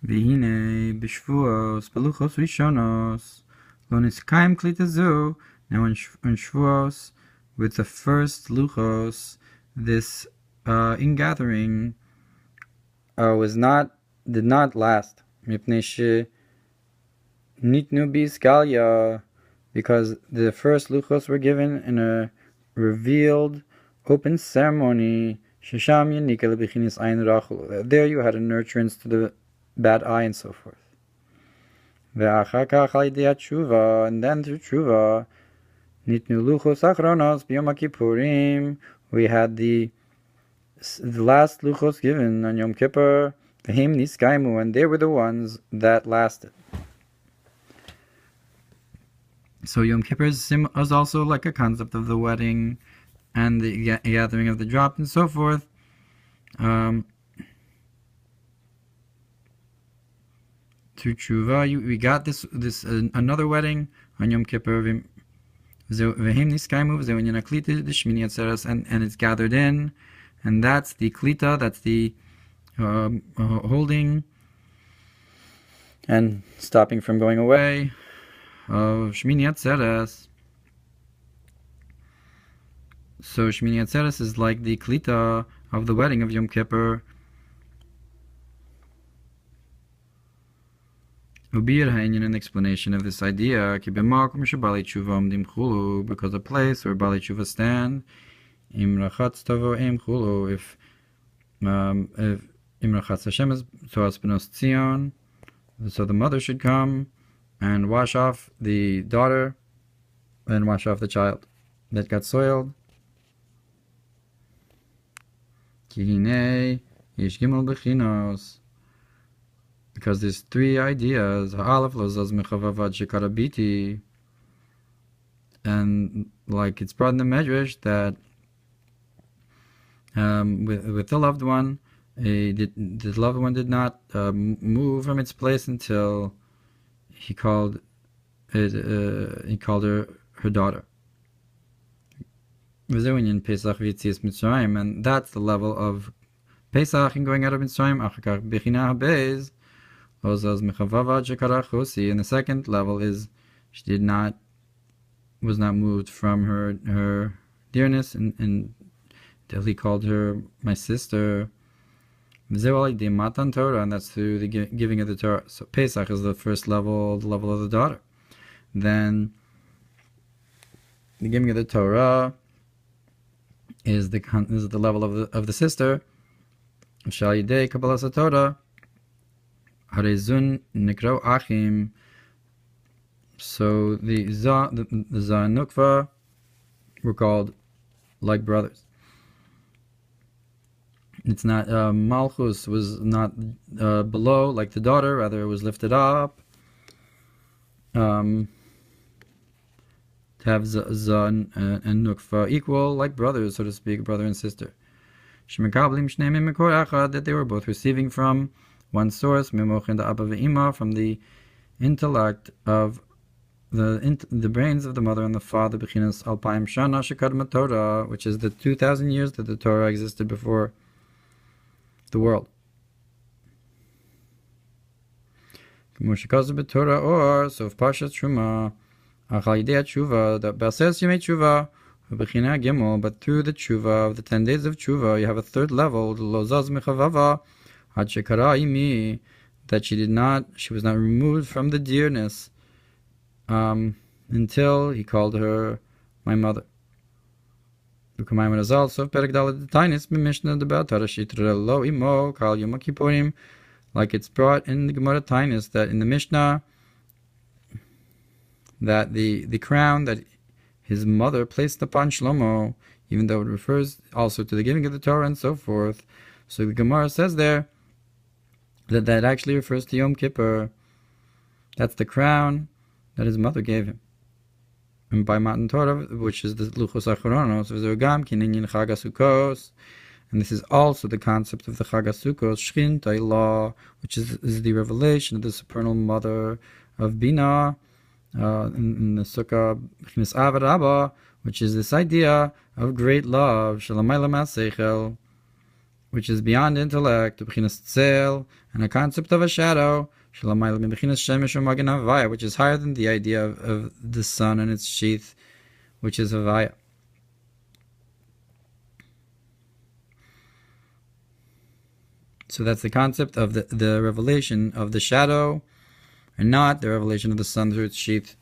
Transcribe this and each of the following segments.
V'hinei b'shvuos beluchos rishonos lo niskayim klita zu. Now in Shvuos, with the first luchos, this ingathering did not last. Mipnei she nitnu b'iskalya, because the first luchos were given in a revealed, open ceremony. Shesham yanika lebichinis ayin rachul. There you had a nurturance to the bad eye and so forth. Ve'achar kach al yidei tshuva, and then through tshuva, nitnu luchos achronos b'yom kippurim. We had the last luchos given on Yom Kippur. V'hem niskaimu, and they were the ones that lasted. So Yom Kippur is also like a concept of the wedding and the gathering of the drop and so forth. Through tshuva, we got this another wedding on Yom Kippur. V'hem niskaimu v'zeu inyan klita the Shmini Atzeres, and it's gathered in, and that's the klita, that's the holding and stopping from going away of Shmini Atzeres. So Shmini Atzeres is like the klita of the wedding of Yom Kippur. Ubir ha'inyan, an explanation of this idea, ki b'makom shebali tshuva omdim chulu, because a place where bali tshuva stand, im rachatz tavo im chulu, if im rachatz Hashem is toas benos tzion, so the mother should come and wash off the daughter and wash off the child that got soiled. Ki hinei yesh gimel bechinos, because there's three ideas, and like it's brought in the Medrash that with the loved one, the loved one did not move from its place until he called her daughter. And that's the level of Pesach and going out of Mitzrayim. And the second level is she was not moved from her dearness, and until he called her my sister. And that's through the giving of the Torah. So Pesach is the first level, the level of the daughter. Then the giving of the Torah is the level of the sister. Shal yidei kabbalas haTorah harezun nikro achim. So the Za and Nukva were called like brothers. It's not Malchus was not below like the daughter, rather it was lifted up. To have Za and Nukva equal, like brothers, so to speak, brother and sister. That they were both receiving from one source, from the intellect of the brains of the mother and the father, Bechinas Alpayim Shana Shekadma Torah, which is the 2,000 years that the Torah existed before the world. So if Pashat Shuma, Achal Yidei Tshuva, that Bases Yemei Tshuva, Bechina Gimel, but through the Tshuva of the 10 days of Tshuva, you have a third level, the Lozaz Mechavava, Had Shekara Imi, that she was not removed from the dearness until he called her my mother. Like it's brought in the Gemara Tainis that in the Mishnah that the crown that his mother placed upon Shlomo, even though it refers also to the giving of the Torah and so forth. So the Gemara says there that actually refers to Yom Kippur. That's the crown that his mother gave him. And by Matan Torah, which is the Luchos Achronos, and this is also the concept of the Chag HaSukkos, Shchintai law, which is the revelation of the supernal mother of Bina, in the Sukkah, which is this idea of great love, Shalamayla Maseichel, which is beyond intellect, and a concept of a shadow, which is higher than the idea of the sun and its sheath, which is Havaya. So that's the concept of the revelation of the shadow, and not the revelation of the sun through its sheath,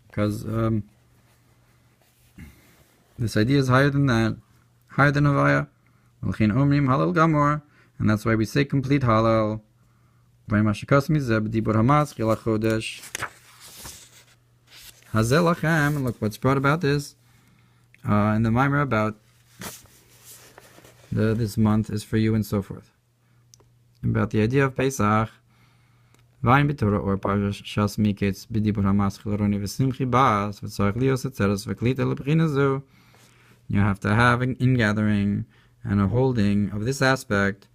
because this idea is higher than that, higher than Havaya. And that's why we say complete halal. And look what's brought about this in the Mamer about this month is for you and so forth. About the idea of Pesach. Vayin b'Torah or Parshas Miketz b'dibur hamas chilroni v'simchi ba'as v'tzarech lios Atzeres v'klita l'b'china zu. You have to have an ingathering and a holding of this aspect.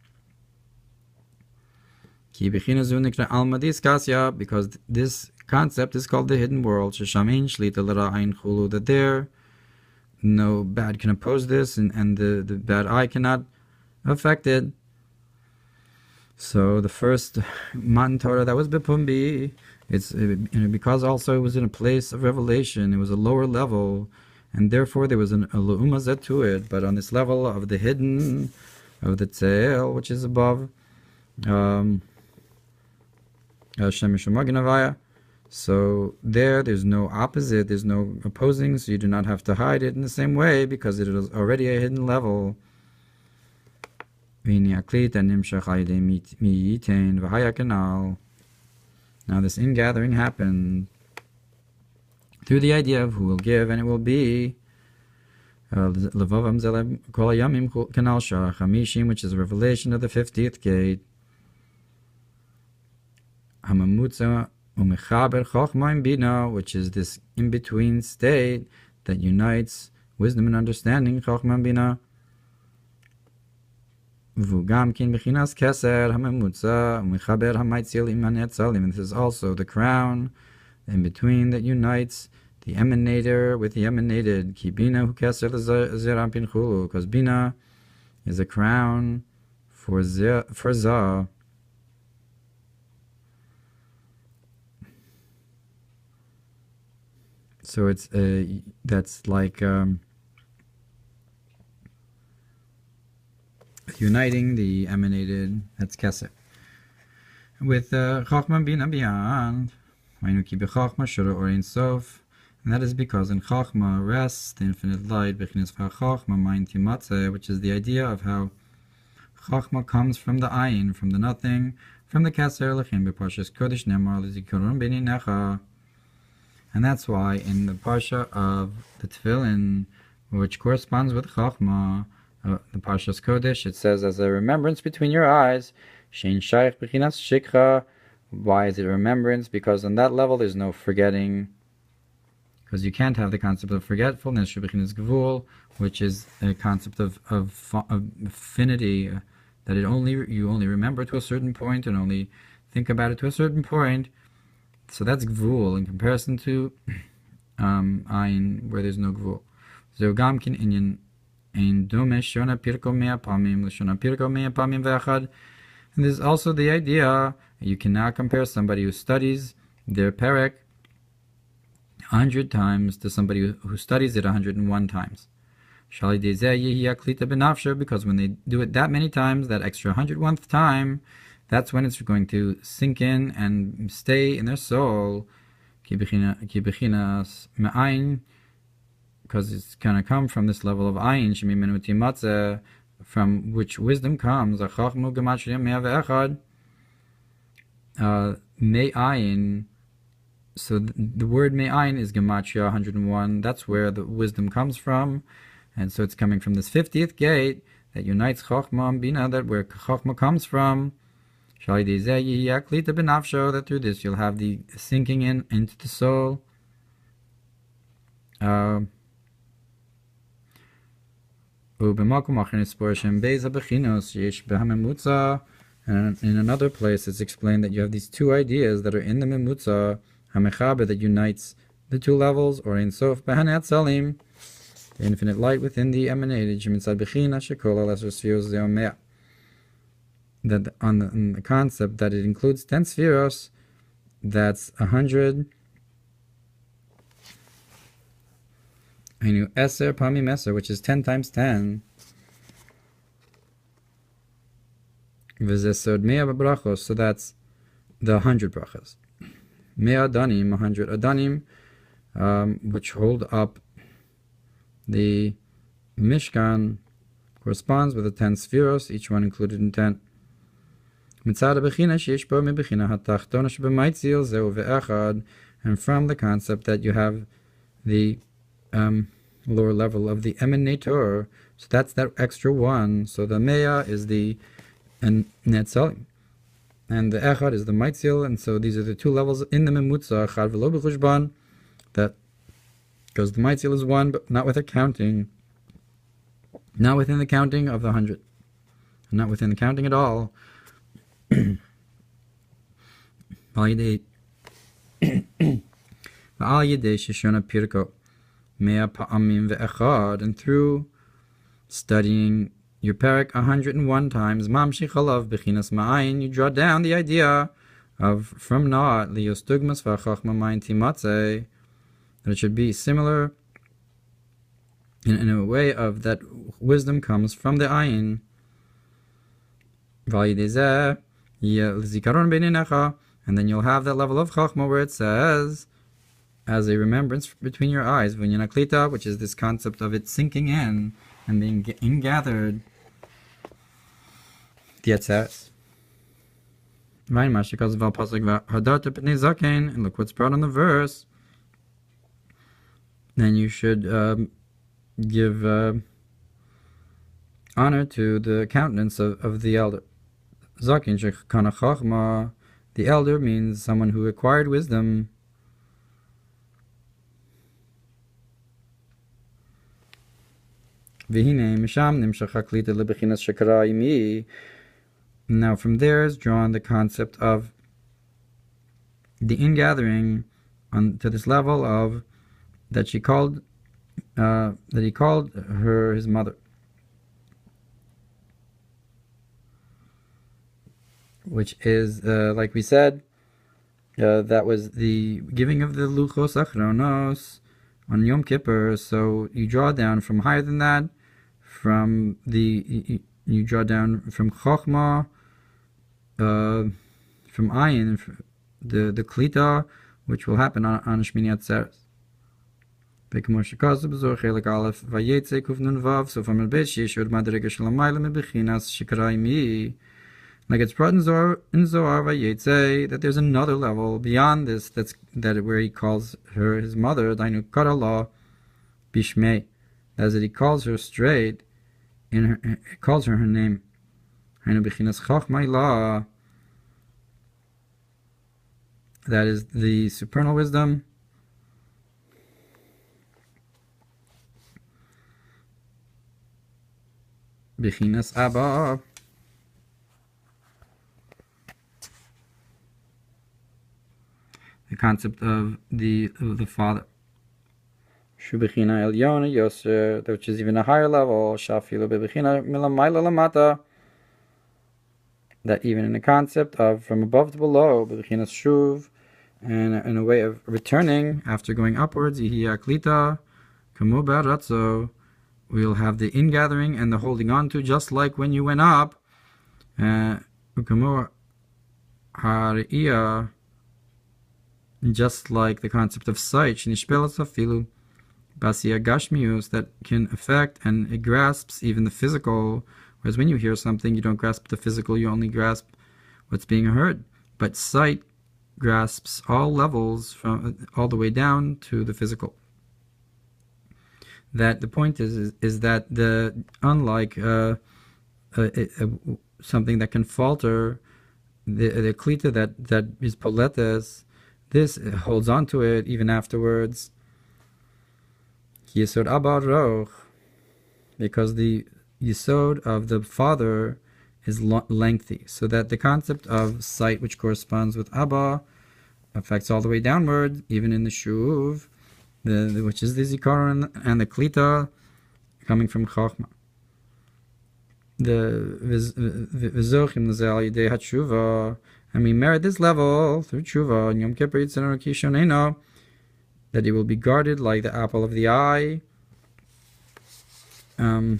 Ki b'china zu nikra alma diskasya, because this concept is called the hidden world. Sheshamin shlita l'ra'ayin chulu, that there no bad can oppose this, and the bad eye cannot affect it. So the first Matan Torah that was Bepumbi, it's because also it was in a place of revelation. It was a lower level, and therefore there was a le'umazet to it. But on this level of the hidden, of the tzeil, which is above Shemishumagin, so there's no opposite, there's no opposing, so you do not have to hide it in the same way, because it is already a hidden level. Now this ingathering happened through the idea of who will give, and it will be which is a revelation of the 50th gate, which is this in-between state that unites wisdom and understanding, and this is also the crown in between that unites the emanator with the emanated. Because Bina is a crown for Zah. So it's that's like uniting the emanated, that's Keser, with Chachma Bina beyond, and that is because in Chachma rests the infinite light, which is the idea of how Chachma comes from the Ayin, from the nothing, from the Keser, and that's why in the Parsha of the Tefillin, which corresponds with Chachma, the Parshas Kodesh, it says, as a remembrance between your eyes. Shein shaykh b'chinas shikha. Why is it remembrance? Because on that level there's no forgetting. Because you can't have the concept of forgetfulness, b'chinas gvul, which is a concept of affinity, that you only remember to a certain point and only think about it to a certain point. So that's gvul in comparison to ayin, where there's no gvul. So gamkin inyan. And there's also the idea you cannot compare somebody who studies their perek 100 times to somebody who studies it 101 times. Because when they do it that many times, that extra 101th time, that's when it's going to sink in and stay in their soul. Because it's going to come from this level of ayin, from which wisdom comes. Me'ayin. So the word me'ayin is gematria 101. That's where the wisdom comes from, and so it's coming from this 50th gate that unites Chachma and Bina, that where Chachma comes from. That through this you'll have the sinking in into the soul. And in another place it's explained that you have these two ideas that are in the memutza, hamechaber, that unites the two levels, or in sof b'hanat salim, the infinite light within the emanated, that on the concept that it includes 10 spheros, that's 100. Hainu eser pamim eser, which is 10 times 10. V'zesod mea brachos, so that's the 100 brachos. Mea adanim, 100 adanim, which hold up the Mishkan, corresponds with the 10 spheros, each one included in 10. Mitzad bechina sheish bo mebechina hatachtona shebemaitzil zeu ve'echad, and from the concept that you have the lower level of the emanator, so that's that extra one. So the mea is the netzalim, and the echad is the maitzil, and so these are the two levels in the memutza chad v'lo b'chushban, that because the maitzil is one, but not with a counting, not within the counting of the 100, not within the counting at all. And through studying your parak 101 times, you draw down the idea of from naught, that it should be similar in a way of that wisdom comes from the ayin. And then you'll have that level of chachma where it says, as a remembrance between your eyes, which is this concept of it sinking in and being ingathered. The Atzeres. And look what's brought on the verse. Then you should give honor to the countenance of the elder. Zakin shekana chachma. The elder means someone who acquired wisdom. Now from there is drawn the concept of the ingathering to this level of that he called her his mother, which is like we said, that was the giving of the luchos achronos on Yom Kippur. So you draw down from higher than that, you draw down from chokhmah, from ayin, the klita, which will happen on Shmini Atzeres. So from like it's brought in Zohar Vayetze, that there's another level beyond this, that where he calls her his mother, Dainu Karala Bishmei, as that he calls her straight in her, he calls her name. That is the supernal wisdom. Bechinas Abba. The concept of the father. Shubechina Elyona Yoser, which is even a higher level. Shafilu Bebechina Milamayla Lamata. That even in the concept of from above to below, Bebechinas Shuv, and in a way of returning after going upwards, Yihi Aklita, Kamu Baratzo, we'll have the ingathering and the holding on to, just like when you went up. Kamu Hariya, just like the concept of sight, that can affect and it grasps even the physical. Whereas when you hear something, you don't grasp the physical, you only grasp what's being heard. But sight grasps all levels, from all the way down to the physical. That the point is that unlike something that can falter, the klita that is poletes, this holds on to it even afterwards. Yesod Abba Roch, because the Yesod of the father is lengthy, so that the concept of sight, which corresponds with Abba, affects all the way downward, even in the Shuv, which is the Zikaron and the Klita coming from Chochmah. V'zochim l'zeh al yidei hatshuva, and we merit this level through tshuva, and Yom Kippur Yitzhak Kishonena, that he will be guarded like the apple of the eye. Al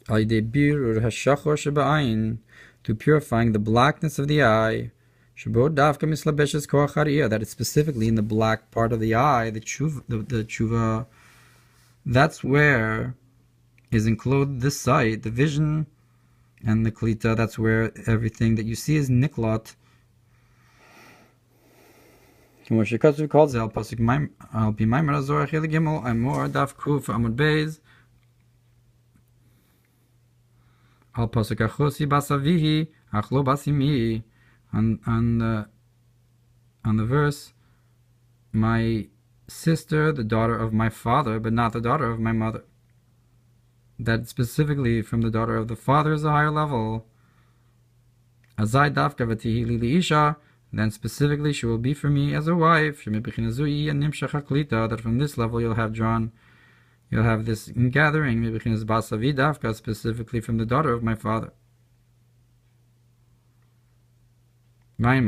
yidei birur hashachor sheba'ayin, to purifying the blackness of the eye. Shebo davka mislabeshes koach hariyah, that it's specifically in the black part of the eye, the tshuva. That's where is enclosed this sight, the vision, and the klita. That's where everything that you see is niklat. Shekatzu calls al pasuk al pi Mamer azor achil gimel amor daf kuf amud beis al pasuk achosi basavihi achlo basimi, on the verse, my sister, the daughter of my father, but not the daughter of my mother. That specifically from the daughter of the father is a higher level. Azai dafka v'tihi li isha, then specifically she will be for me as a wife. That from this level you'll have this gathering, specifically from the daughter of my father. And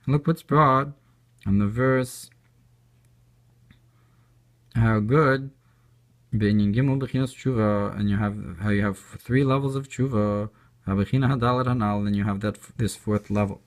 look what's brought on the verse, how good, and you have 3 levels of tshuva, and you have this 4th level.